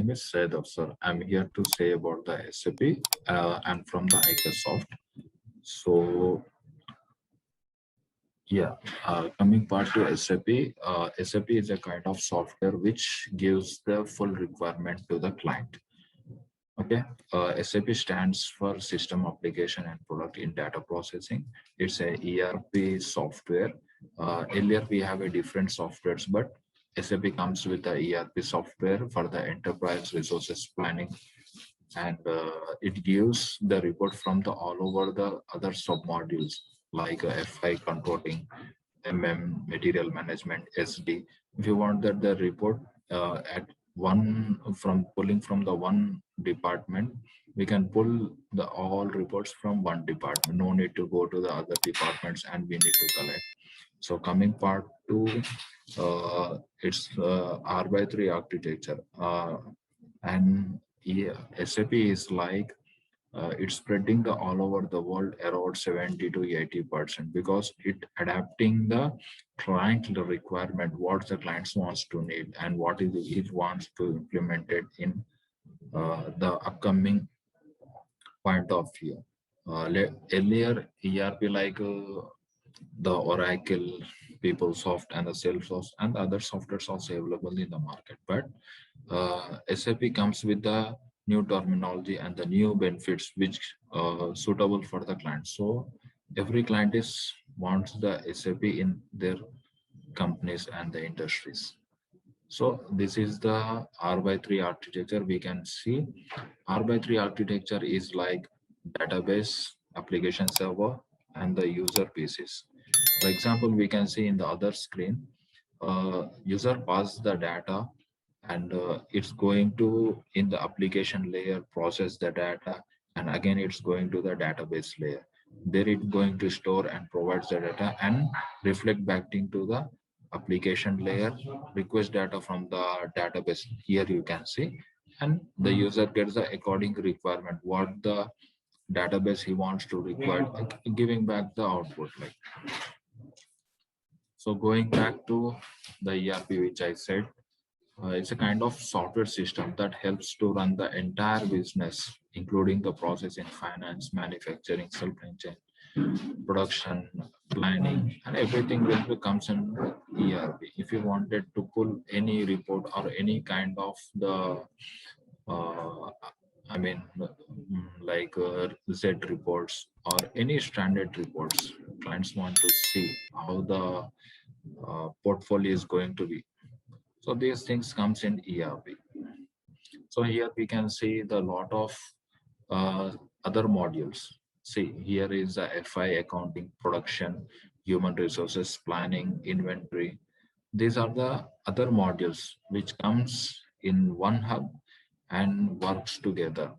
name is Sedav, sir. I'm here to say about the SAP. I'm from the Microsoft. So, yeah, coming part to SAP, SAP is a kind of software which gives the full requirement to the client. Okay, SAP stands for System Application and Product in Data Processing. It's a ERP software. Earlier we have a different softwares, but SAP comes with the ERP software for the enterprise resources planning, and it gives the report from the all over the other sub modules like FI controlling, material management, SD. If you want that the report at one from pulling from the one department, we can pull the all reports from one department. No need to go to the other departments and we need to collect. So coming part two, it's R by 3 architecture, and yeah, SAP is like it's spreading the all over the world around 70 to 80% because it adapting the client requirement, what the clients wants to need and what is it wants to implement it in the upcoming point of view. Earlier ERP like the Oracle, PeopleSoft, and the Salesforce and other softwares also available in the market. But SAP comes with the new terminology and the new benefits which suitable for the client. So every client is wants the SAP in their companies and the industries. So this is the R by 3 architecture. We can see R by 3 architecture is like database, application server, and the user pieces. For example, we can see in the other screen, user pass the data and it's going to in the application layer process the data, and again it's going to the database layer. There it's going to store and provides the data and reflect back into the application layer, request data from the database. Here you can see, and the user gets the according requirement what the database he wants to require, like giving back the output. Like, so going back to the ERP which I said, it's a kind of software system that helps to run the entire business, including the processing, finance, manufacturing, supply chain, production, planning, and everything will comes in ERP. If you wanted to pull any report or any kind of the, I mean, like Z reports or any standard reports, clients want to see how the portfolio is going to be. So these things comes in ERP. So here we can see the lot of other modules. See, here is the FI accounting, production, human resources, planning, inventory. These are the other modules which comes in one hub and works together.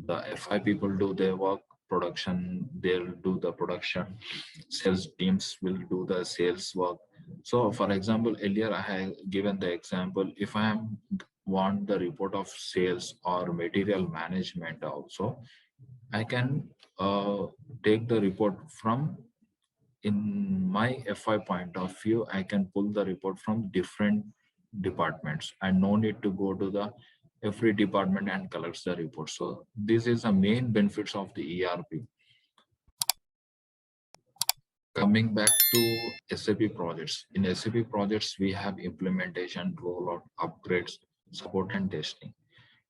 The FI people do their work, production, they'll do the production, sales teams will do the sales work. So for example, earlier I have given the example, if I want the report of sales or material management also, I can take the report from, in my FI point of view, I can pull the report from different departments and no need to go to the every department and collects the report. So this is the main benefits of the ERP. Coming back to SAP projects. In SAP projects, we have implementation, rollout, upgrades, support, and testing.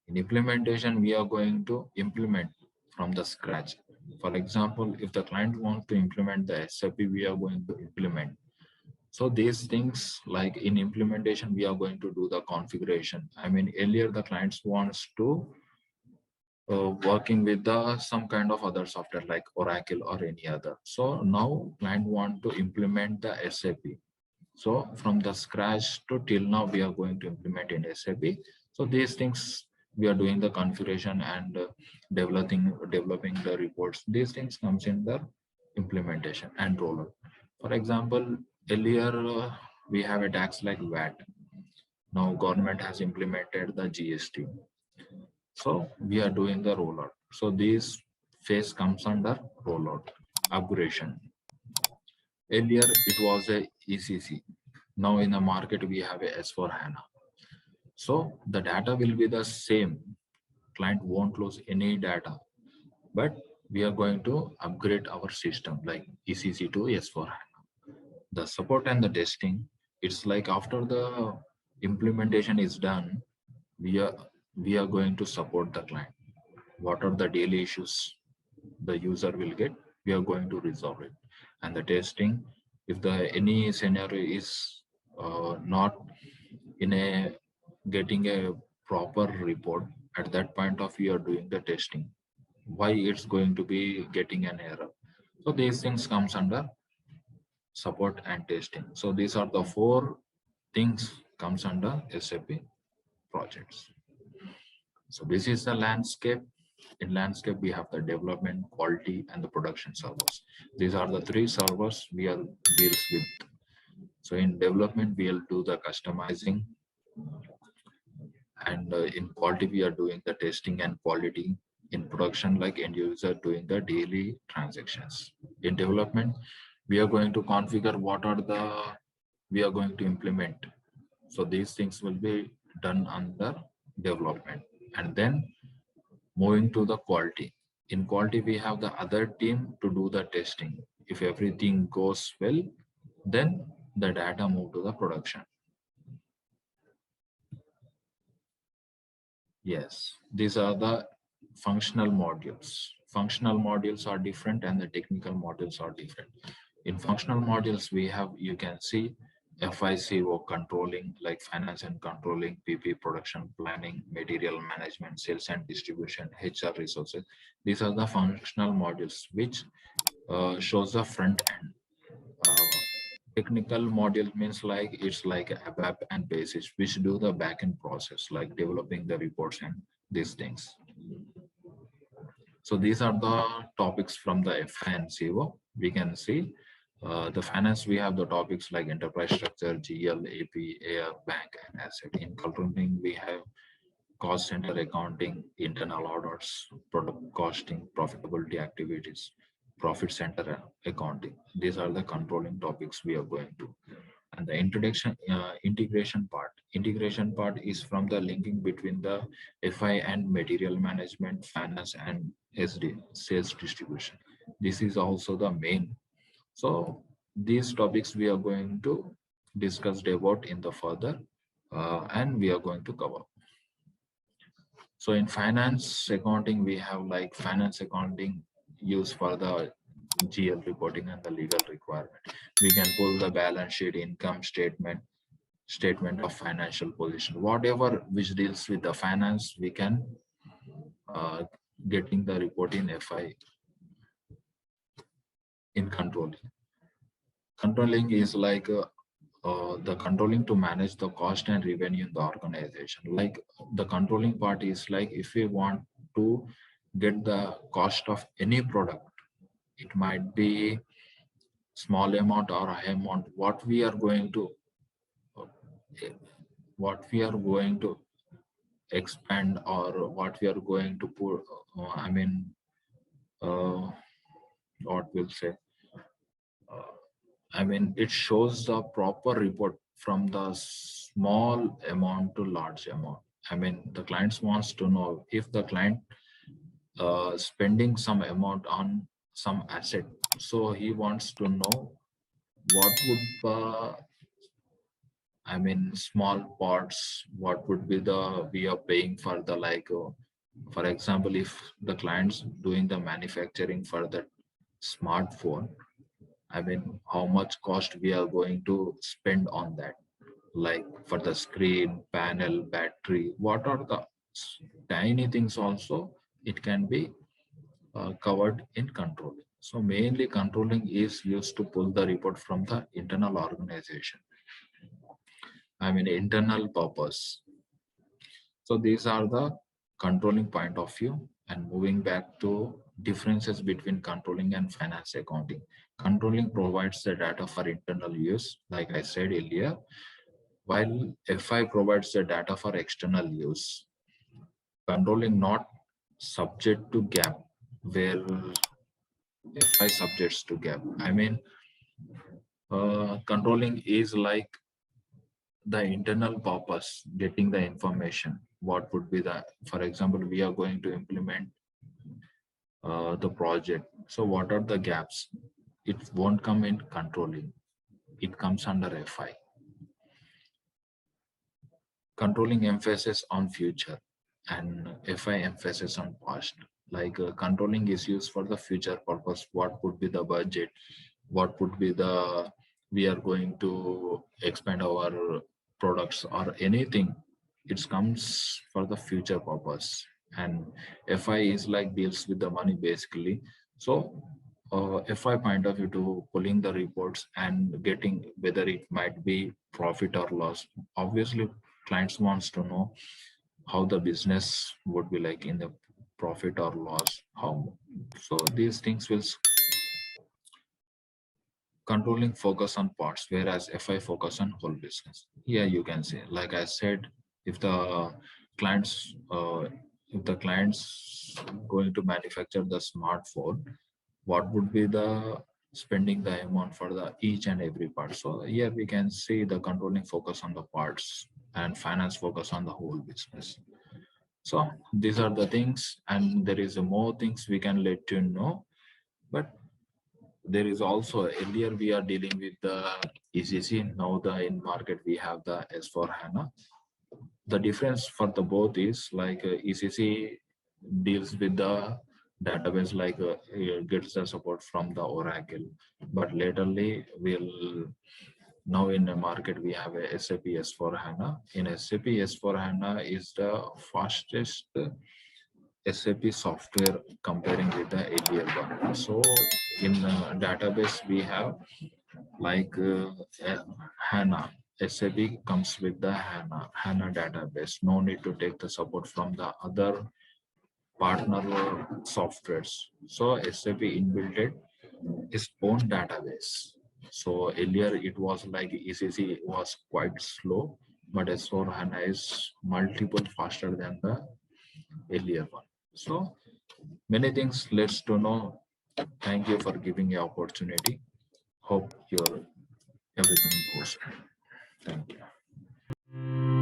In implementation, we are going to implement from the scratch. For example, if the client wants to implement the SAP, we are going to implement. So these things like in implementation, we are going to do the configuration. I mean, earlier the clients wants to working with the some kind of other software like Oracle or any other. So now client want to implement the SAP. So from the scratch to till now, we are going to implement in SAP. So these things we are doing the configuration and developing the reports. These things comes in the implementation and rollout. For example, earlier we have a tax like VAT. Now government has implemented the GST. So we are doing the rollout. So this phase comes under rollout, upgradation. Earlier it was a ECC. Now in the market we have a S4 HANA. So the data will be the same. Client won't lose any data, but we are going to upgrade our system like ECC to S/4HANA. The support and the testing, it's like after the implementation is done, we are we are going to support the client. What are the daily issues the user will get? We are going to resolve it. And the testing, if the any scenario is not in a getting a proper report, at that point of view, you are doing the testing. Why it's going to be getting an error? So these things comes under support and testing. So these are the four things comes under SAP projects. So this is the landscape. In landscape, we have the development, quality, and the production servers. These are the three servers we are deals with. So in development, we'll do the customizing, and in quality, we are doing the testing and quality. In production, like end user doing the daily transactions. In development, we are going to configure what are the we are going to implement. So these things will be done under development, and then moving to the quality. In quality, we have the other team to do the testing. If everything goes well, then the data move to the production. Yes, these are the functional modules. Functional modules are different and the technical modules are different. In functional modules, we have, you can see FICO controlling, like finance and controlling, PP production planning, material management, sales and distribution, HR resources. These are the functional modules which shows the front end. Technical module means like it's like ABAP and Basics, which do the backend process like developing the reports and these things. So these are the topics from the FI and CO. We can see the finance, we have the topics like enterprise structure, GL, AP, AR, bank, and asset. In controlling, we have cost center accounting, internal audits, product costing, profitability activities, profit center accounting. These are the controlling topics we are going to. And the integration part is from the linking between the FI and material management, finance, and SD, sales distribution. This is also the main. So these topics we are going to discuss about in the further, and we are going to cover. So in finance accounting, we have like finance accounting used for the GL reporting and the legal requirement. We can pull the balance sheet, income statement, statement of financial position, whatever which deals with the finance, we can getting the report in FI in controlling. Controlling is like the controlling to manage the cost and revenue in the organization. Like the controlling part is like if we want to get the cost of any product, it might be small amount or high amount, what we are going to expand or what we are going to put, uh, what we'll say, it shows the proper report from the small amount to large amount. The clients wants to know if the client spending some amount on some asset, so he wants to know what would small parts, what would be the we are paying for the like for example, if the client's doing the manufacturing for the smartphone, how much cost we are going to spend on that, like for the screen, panel, battery, what are the tiny things also, it can be covered in controlling. So mainly controlling is used to pull the report from the internal organization, internal purpose. So these are the controlling point of view. And moving back to differences between controlling and finance accounting. Controlling provides the data for internal use, like I said earlier, while FI provides the data for external use. Controlling not subject to gap, where FI subjects to gap. Controlling is like the internal purpose, getting the information, what would be the, for example, we are going to implement the project. So what are the gaps? It won't come in controlling. It comes under FI. Controlling emphasis on future and FI emphasis on past. Like controlling is used for the future purpose. What would be the budget? What would be the, we are going to expand our products or anything. It comes for the future purpose. And FI is like deals with the money basically. So FI point of view to pulling the reports and getting whether it might be profit or loss. Obviously, clients wants to know how the business would be like in the profit or loss. How so these things will controlling focus on parts, whereas FI focus on whole business. Here you can say, like I said, if the clients if the clients going to manufacture the smartphone, what would be the spending the amount for the each and every part. So here we can see the controlling focus on the parts and finance focus on the whole business. So these are the things, and there is more things we can let you know. But there is also, earlier we are dealing with the ECC, now the in market we have the S4 HANA. The difference for the both is like ECC deals with the database, like gets the support from the Oracle, but laterly will, now in the market we have a SAP S4 HANA. In SAP S4 HANA is the fastest SAP software comparing with the earlier one. So in database we have like HANA. SAP comes with the HANA database. No need to take the support from the other partner softwares. So SAP inbuilt its own database. So earlier it was like ECC was quite slow, but S4 HANA is multiple faster than the earlier one. So many things let's to know. Thank you for giving me opportunity. Hope your everything goes well. Thank you.